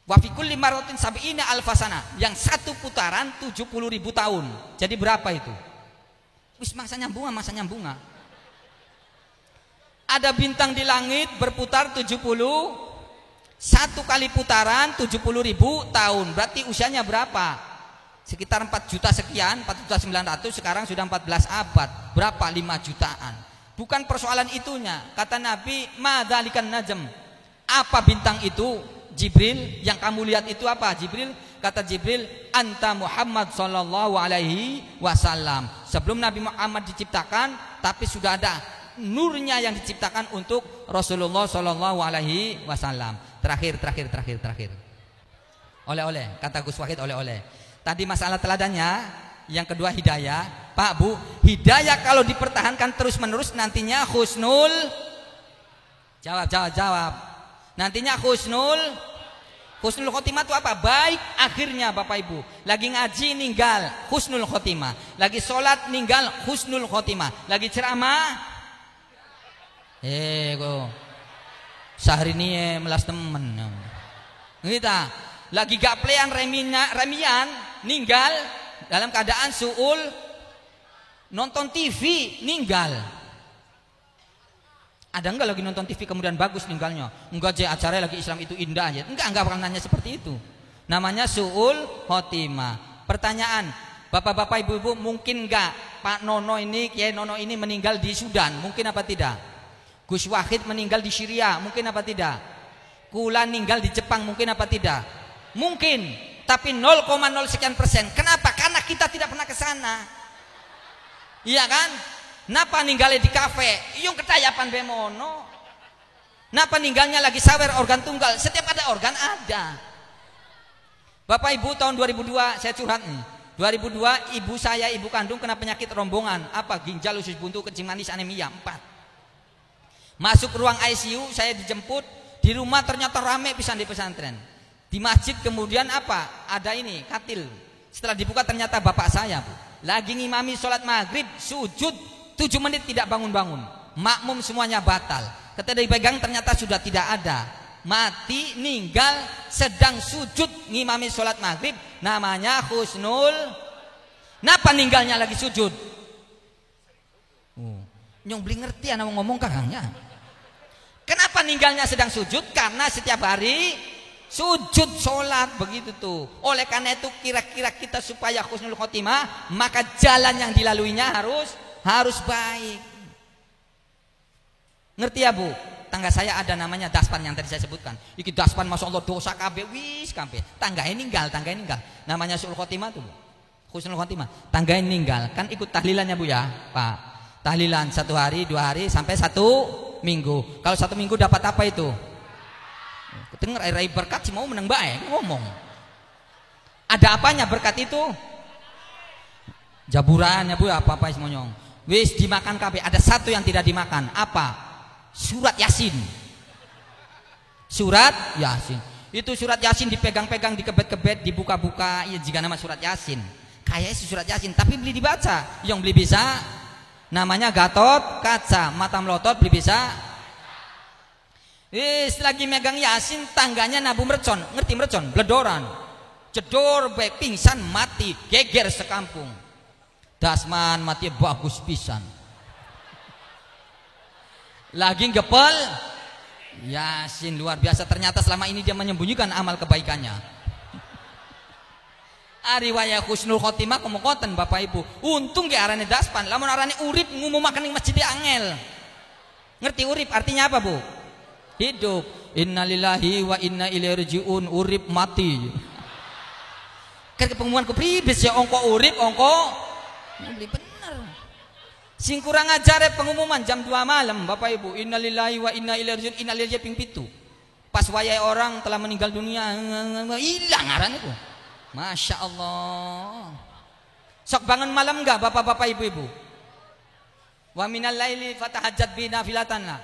Wa fi kulli marratin sab'ina alfasana. Yang satu putaran 70.000 tahun. Jadi berapa itu? Wis masa nyambunga. Ada bintang di langit berputar 70, satu kali putaran 70.000 tahun. Berarti usianya berapa? Sekitar 4 juta sekian, 4.900.000, sekarang sudah 14 abad. Berapa? 5 jutaan. Bukan persoalan itunya. Kata Nabi, madzalikan najm. Apa bintang itu? Jibril, yang kamu lihat itu apa? Jibril, kata Jibril, anta Muhammad sallallahu alaihi wasallam. Sebelum Nabi Muhammad diciptakan, tapi sudah ada nurnya yang diciptakan untuk Rasulullah sallallahu alaihi wasallam. Terakhir. Oleh-oleh, kata Gus Wahid, oleh-oleh. Tadi masalah teladannya, yang kedua hidayah. Pak Bu, hidayah kalau dipertahankan terus-menerus nantinya husnul. Jawab. Nantinya husnul khotimah itu apa? Baik akhirnya Bapak Ibu. Lagi ngaji ninggal husnul khotimah. Lagi sholat ninggal husnul khotimah. Lagi ceramah sehari ini melas temen. Kita lagi gaplean remian ninggal dalam keadaan suul, nonton TV ninggal. Ada enggak lagi nonton TV kemudian bagus ninggalnya? Enggak, acaranya lagi Islam itu indah aja. Enggak bakal nanya seperti itu. Namanya suul khotimah. Pertanyaan, Bapak-bapak, Ibu-ibu, mungkin enggak Pak Nono ini, Kiai Nono ini meninggal di Sudan? Mungkin apa tidak? Gus Wahid meninggal di Syria? Mungkin apa tidak? Kula meninggal di Jepang? Mungkin apa tidak? Mungkin, tapi 0,0 sekian persen. Kenapa? Karena kita tidak pernah ke sana. Iya kan? Napa ninggalnya di kafe? Yung ketayapan bemono. Napa ninggalnya lagi sawer organ tunggal? Setiap ada organ ada. Bapak Ibu, tahun 2002 saya curhat nih. 2002 ibu saya, ibu kandung kena penyakit rombongan. Apa? Ginjal, usus buntu, kencing manis, anemia 4. Masuk ruang ICU, saya dijemput. Di rumah ternyata rame pisan di pesantren. Di masjid kemudian apa? Ada ini katil. Setelah dibuka ternyata bapak saya, Bu, lagi ngimami sholat maghrib, sujud 7 menit tidak bangun-bangun. Makmum semuanya batal. Ketika dipegang ternyata sudah tidak ada. Mati, ninggal sedang sujud ngimami sholat maghrib. Namanya husnul. Napa ninggalnya lagi sujud? Nyong beli ngerti anak ngomong kakangnya. Kenapa ninggalnya sedang sujud? Karena setiap hari sujud sholat, begitu tuh. Oleh karena itu kira-kira kita supaya husnul khotimah, maka jalan yang dilaluinya harus baik. Ngerti ya Bu? Tangga saya ada namanya daspan yang tadi saya sebutkan. Iki daspan masya Allah dosa kabeh wis kabeh. Tangga ini ninggal. Namanya suul khotimah tuh Bu. husnul khotimah. Tanggain ninggal, kan ikut tahlilannya Bu ya, Pak. Tahlilan 1 hari, 2 hari sampai 1 minggu. Kalau 1 minggu dapat apa itu? Dengar rai berkat sih mau menang baik ngomong. Ada apanya berkat itu? Jaburannya Bu, apa-apa semuanya. Wis dimakan kabeh. Ada satu yang tidak dimakan. Apa? Surat Yasin. Surat Yasin. Itu surat Yasin dipegang-pegang, dikebet-kebet, dibuka-buka. Ya jika nama surat Yasin. Kayaknya surat Yasin, tapi beli dibaca. Yang beli bisa namanya Gatot Kaca, mata melotot beli bisa. Lagi megang Yasin, tangganya nabu mercon. Ngerti mercon? Bledoran. Jedor baik pingsan mati, geger sekampung. Dasman mati bagus pisan. Lagi gepel Yasin, luar biasa. Ternyata selama ini dia menyembunyikan amal kebaikannya. Riwayat husnul khotimah komokoten Bapak Ibu. Untung ge arane daspan. Lamun arane urip ngumumaken ning masjid angel. Ngerti urip artinya apa, Bu? Hidup. Innalillahi wa inna ilaihi rajiun. Urip mati. Kan pengumuman ku pribes ya ongko urip ongko beli bener. Sing kurang ajar pengumuman jam 2 malam Bapak Ibu. Innalillahi wa inna ilaihi rajiun. Innalillahi ping 7. Pas wayai orang telah meninggal dunia hilang aran itu. Masya Allah. Sok bangun malam enggak bapak-bapak ibu-ibu? Wa minal laili fatahajjat bi nafilatan lah.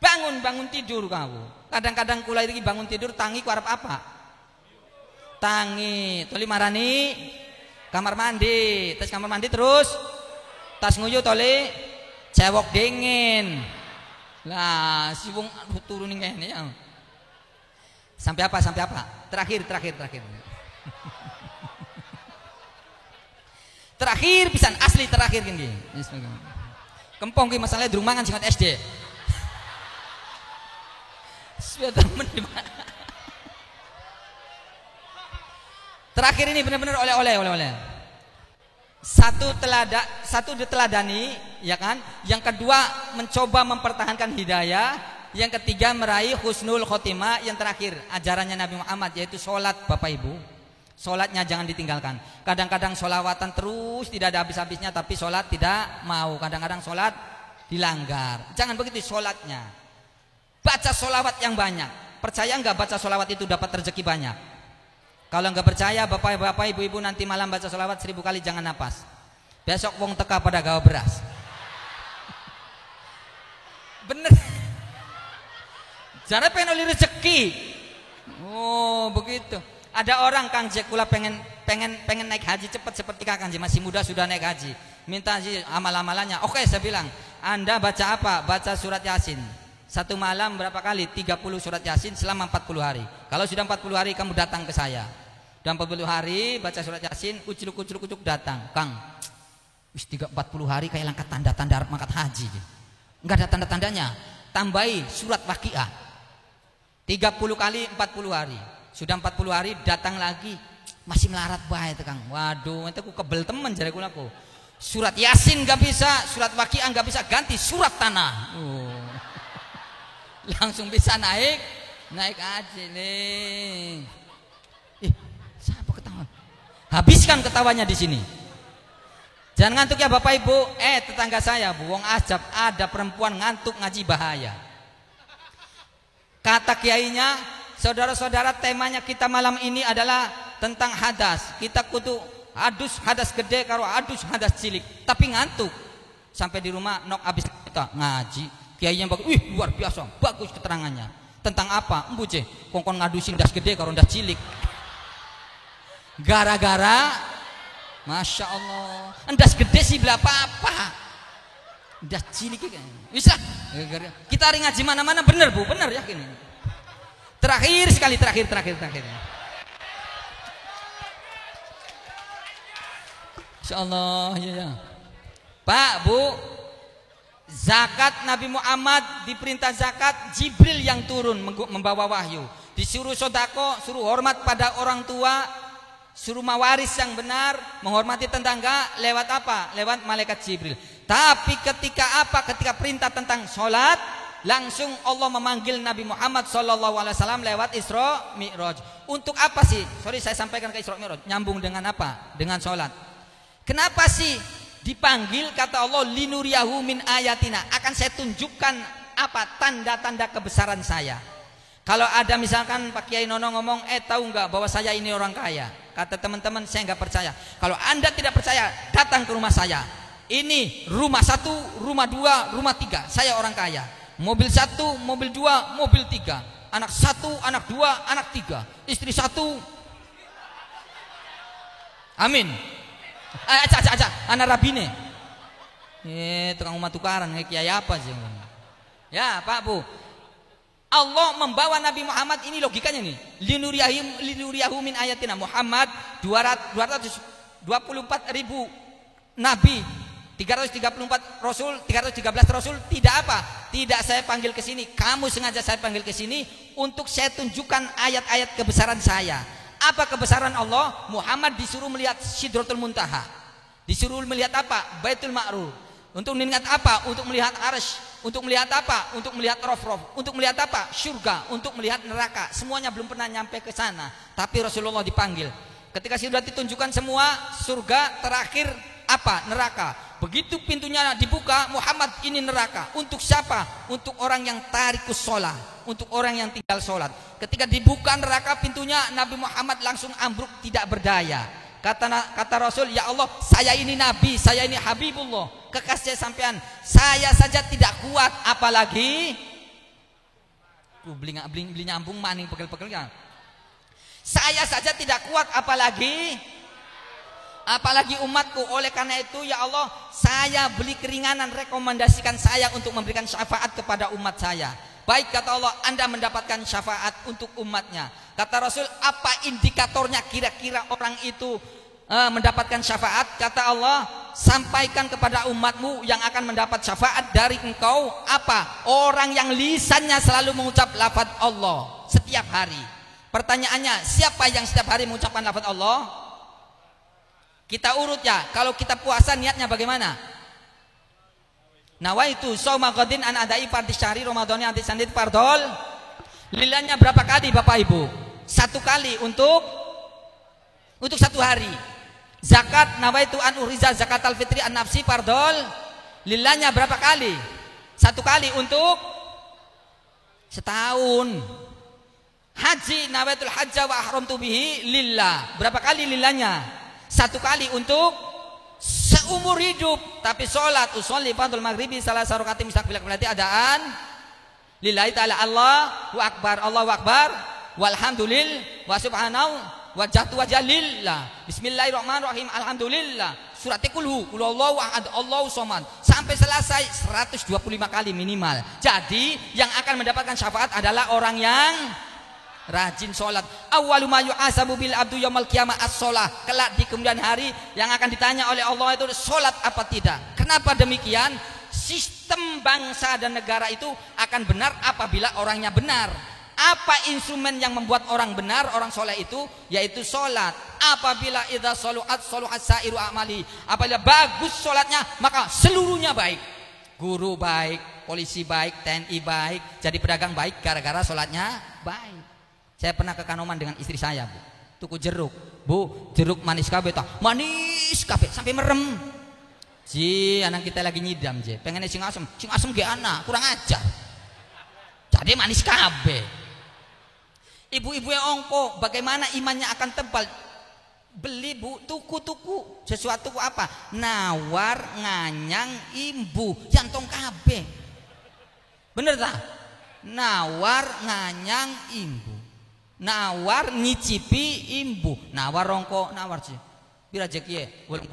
Bangun tidur kamu. Kadang-kadang kula iki bangun tidur tangi ku arep apa? Tangi, toli marani kamar mandi, terus tas nguyu toli cewok dingin. Lah, si wong turun ning kene ya. Sampai apa? Terakhir. Terakhir pisan asli terakhir gini. Kempong ki masalahnya durung mangan sing SD. Terakhir ini benar-benar oleh-oleh. Satu diteladani, ya kan? Yang kedua mencoba mempertahankan hidayah, yang ketiga meraih husnul khotimah, yang terakhir ajarannya Nabi Muhammad yaitu sholat Bapak Ibu. Sholatnya jangan ditinggalkan. Kadang-kadang sholawatan terus tidak ada habis-habisnya, tapi sholat tidak mau. Kadang-kadang sholat dilanggar. Jangan begitu sholatnya. Baca sholawat yang banyak. Percaya nggak baca sholawat itu dapat rezeki banyak? Kalau nggak percaya bapak-bapak ibu-ibu nanti malam baca sholawat 1000 kali jangan napas. Besok wong teka pada gawa beras. Bener. Jangan pengen rezeki. Oh begitu. Ada orang Kang Jekula pengen naik haji cepat seperti Kang Jek, masih muda sudah naik haji. Minta haji amal-amalannya. Oke, saya bilang, Anda baca apa? Baca surat Yasin. Satu malam berapa kali? 30 surat Yasin selama 40 hari. Kalau sudah 40 hari kamu datang ke saya. Dan 40 hari baca surat Yasin, ucuk datang. Kang, wis 40 hari kayak langkah tanda-tanda Arab mangkat haji. Enggak ada tanda-tandanya. Tambahi surat Waqiah. 30 kali 40 hari. Sudah 40 hari datang lagi masih melarat bae itu Kang. Waduh, ente ku kebel temen jare kula ku. Surat Yasin enggak bisa, surat Waqiah enggak bisa, ganti surat tanah. Langsung bisa naik aja nih. Siapa ketawa? Habiskan ketawanya di sini. Jangan ngantuk ya Bapak Ibu. Tetangga saya, Bu, wong ajab ada perempuan ngantuk ngaji bahaya. Kata kiainya, saudara-saudara, temanya kita malam ini adalah tentang hadas. Kita kudu adus hadas gede karo adus hadas cilik. Tapi ngantuk. Sampai di rumah nok abis kita ngaji. Kiainya bagus. Wih, luar biasa. Bagus keterangannya. Tentang apa? Embu ce, kongkon ngadusin das gede karo das cilik. Gara-gara Masya Allah. Das gede sih bela apa-apa. Das cilik kan. Bisa. Kita hari ngaji mana-mana bener Bu, bener yakin. Terakhir sekali. Insyaallah ya. Pak, Bu, zakat Nabi Muhammad diperintah zakat, Jibril yang turun membawa wahyu. Disuruh sedekah, suruh hormat pada orang tua, suruh mawaris yang benar, menghormati tetangga lewat apa? Lewat malaikat Jibril. Tapi ketika perintah tentang sholat, langsung Allah memanggil Nabi Muhammad SAW lewat Isra Mi'raj. Untuk apa sih? Sorry saya sampaikan ke Isra Mi'raj. Nyambung dengan apa? Dengan sholat. Kenapa sih dipanggil? Kata Allah, linuriyahu min ayatina, akan saya tunjukkan apa tanda-tanda kebesaran saya. Kalau ada misalkan Pak Kiai Nono ngomong, tahu nggak bahwa saya ini orang kaya? Kata teman-teman, saya nggak percaya. Kalau Anda tidak percaya, datang ke rumah saya. Ini rumah 1, rumah 2, rumah 3. Saya orang kaya. Mobil 1, mobil 2, mobil 3. Anak 1, anak 2, anak 3. Istri 1. Amin. Aja. Anak rabine. Tukang umat tukaran, kiai apa sih? Ya Pak Bu. Allah membawa Nabi Muhammad, ini logikanya nih. Linuriyahu min ayatina. Muhammad 224.000 nabi, 334 rasul, 313 rasul. Tidak apa? Tidak saya panggil ke sini. Kamu sengaja saya panggil ke sini untuk saya tunjukkan ayat-ayat kebesaran saya. Apa kebesaran Allah? Muhammad disuruh melihat Sidratul Muntaha. Disuruh melihat apa? Baitul Ma'rur. Untuk melihat apa? Untuk melihat Arsy. Untuk melihat apa? Untuk melihat Rof-Rof. Untuk melihat apa? Surga. Untuk melihat neraka. Semuanya belum pernah nyampe ke sana, tapi Rasulullah dipanggil. Ketika sudah ditunjukkan semua, surga, terakhir apa? Neraka. Begitu pintunya dibuka, Muhammad, ini neraka. Untuk siapa? Untuk orang yang tarikus sholat, untuk orang yang tinggal sholat. Ketika dibuka neraka pintunya, Nabi Muhammad langsung ambruk, tidak berdaya. Kata Rasul, ya Allah, saya ini Nabi, saya ini Habibullah, kekasih sampean, saya saja tidak kuat, apalagi beli nyambung maning pegel-pegel ya. Saya saja tidak kuat, apalagi umatku. Oleh karena itu ya Allah, saya beli keringanan, rekomendasikan saya untuk memberikan syafaat kepada umat saya. Baik, kata Allah, Anda mendapatkan syafaat untuk umatnya. Kata Rasul, apa indikatornya kira-kira orang itu mendapatkan syafaat? Kata Allah, sampaikan kepada umatmu yang akan mendapat syafaat dari engkau apa? Orang yang lisannya selalu mengucap lafaz Allah setiap hari. Pertanyaannya, siapa yang setiap hari mengucapkan lafaz Allah? Kita urut ya. Kalau kita puasa niatnya bagaimana? Nawaitu shauma ghadin an adai fardhi syahri ramadhani anti sandid fardhol. Lilahnya berapa kali Bapak Ibu? 1 kali untuk 1 hari. Zakat, nawaitu an uriza zakatal fitri an nafsi fardhol. Lilahnya berapa kali? 1 kali untuk setahun. Haji, nawaitul hajja wa ahramtu bihi lillah. Berapa kali lilahnya? 1 kali untuk seumur hidup. Tapi sholat, usolli fardhul maghribi salah sarokati mustaqbilak berarti adaan lillahi ta'ala, Allahu akbar, Allahu akbar, walhamdulillah, wa subhanallah, wajhatu wajalillah, bismillahirrahmanirrahim, alhamdulillah, surat kulhu, Allahu ahad, Allahu somad, sampai selesai 125 kali minimal. Jadi yang akan mendapatkan syafaat adalah orang yang rajin sholat. Awwalu ma yu'asabu bil abdu yaumil qiyamah as-shalah. Kelak di kemudian hari yang akan ditanya oleh Allah itu sholat apa tidak. Kenapa demikian? Sistem bangsa dan negara itu akan benar apabila orangnya benar. Apa instrumen yang membuat orang benar, orang soleh itu? Yaitu sholat. Apabila idza shaluhat shaluhat sairu amali. Apabila bagus sholatnya, maka seluruhnya baik. Guru baik, polisi baik, TNI baik, jadi pedagang baik gara-gara sholatnya baik. Saya pernah ke Kanoman dengan istri saya, Bu. Tuku jeruk. Bu, jeruk manis kabeh toh. Manis kabeh sampai merem. Ji, anak kita lagi nyidam, Je. Pengennya sing asem ge anak, kurang ajar. Jadi manis kabeh. Ibu-ibu yang ongko, bagaimana imannya akan tebal? Beli, Bu, tuku sesuatu apa? Nawar, nganyang, imbu, jantong kabeh. Bener tak? Nawar, nganyang, imbu. Nawar ngicipi imbu, nawar rongko, nawar sih. Pira aja kiye? 20.000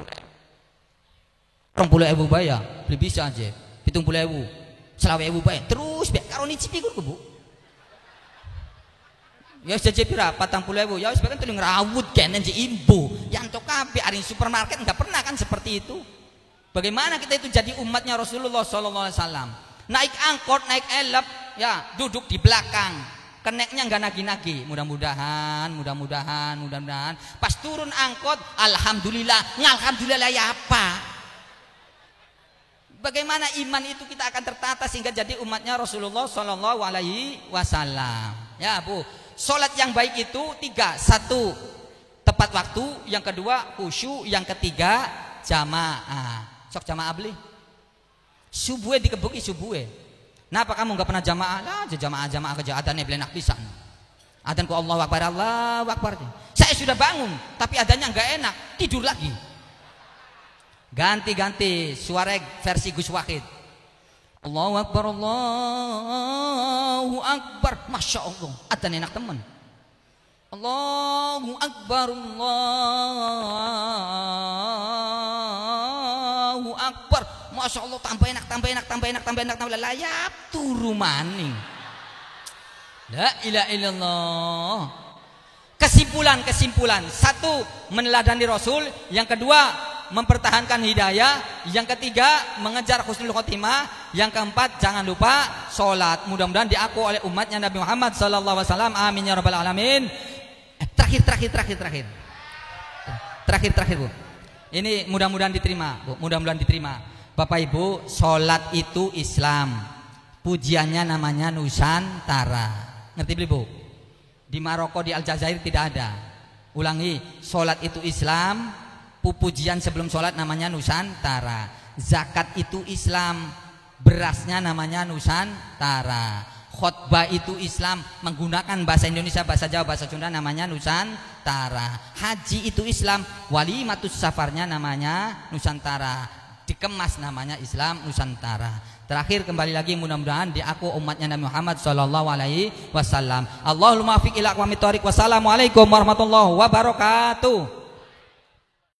bayar, beli bisa aja. 70.000, 20.000 bayar. Terus biar karo ngicipi ku, Bu. Ya saja pira 40.000. Ya wis kan telu ngrawut kenen si imbu. Yang tok kabeh ari supermarket enggak pernah kan seperti itu. Bagaimana kita itu jadi umatnya Rasulullah sallallahu alaihi wasallam? Naik angkot, naik elep, ya duduk di belakang. Keneknya nggak nagi-nagi, mudah-mudahan. Pas turun angkot, alhamdulillah ya apa? Bagaimana iman itu kita akan tertata sehingga jadi umatnya Rasulullah Shallallahu Alaihi Wasallam. Ya Bu, sholat yang baik itu 3. 1, tepat waktu. Yang kedua, khusyuk. Yang ketiga, jamaah. Sok jamaah beli. Subuhe dikebuki subuhe. Napa kamu nggak pernah jamaah? Lah, jamaah kerja adanya belenak pisan. Adzan ku Allahu Akbar, Allahu Akbar. Saya sudah bangun, tapi adanya nggak enak, tidur lagi. Ganti-ganti suara versi Gus Wahid. Allahu Akbar, Allahu Akbar. Masya Allah, adzan enak teman. Allahu Akbar, Allahu Akbar. Masya Allah, tambah enak, layap turu maning. La ilaha illallah. Kesimpulan. Satu, meneladani Rasul. Yang kedua, mempertahankan hidayah. Yang ketiga, mengejar husnul khotimah. Yang keempat, jangan lupa sholat. Mudah-mudahan diaku oleh umatnya Nabi Muhammad sallallahu alaihi wasallam. Amin ya rabbal alamin. Terakhir Bu. Ini mudah-mudahan diterima, Bu. Mudah-mudahan diterima. Bapak Ibu, sholat itu Islam. Pujiannya namanya Nusantara. Ngerti beli Bu? Di Maroko, di Aljazair tidak ada. Ulangi, sholat itu Islam. Pujian sebelum sholat namanya Nusantara. Zakat itu Islam. Berasnya namanya Nusantara. Khotbah itu Islam, menggunakan bahasa Indonesia, bahasa Jawa, bahasa Sunda namanya Nusantara. Haji itu Islam, walimatus safarnya namanya Nusantara. Dikemas namanya Islam Nusantara. Terakhir kembali lagi, mudah-mudahan diaku umatnya Nabi Muhammad sallallahu alaihi wasallam. Allahumma fiq ila aqwamit thoriq. Wassalamualaikum warahmatullahi wabarakatuh.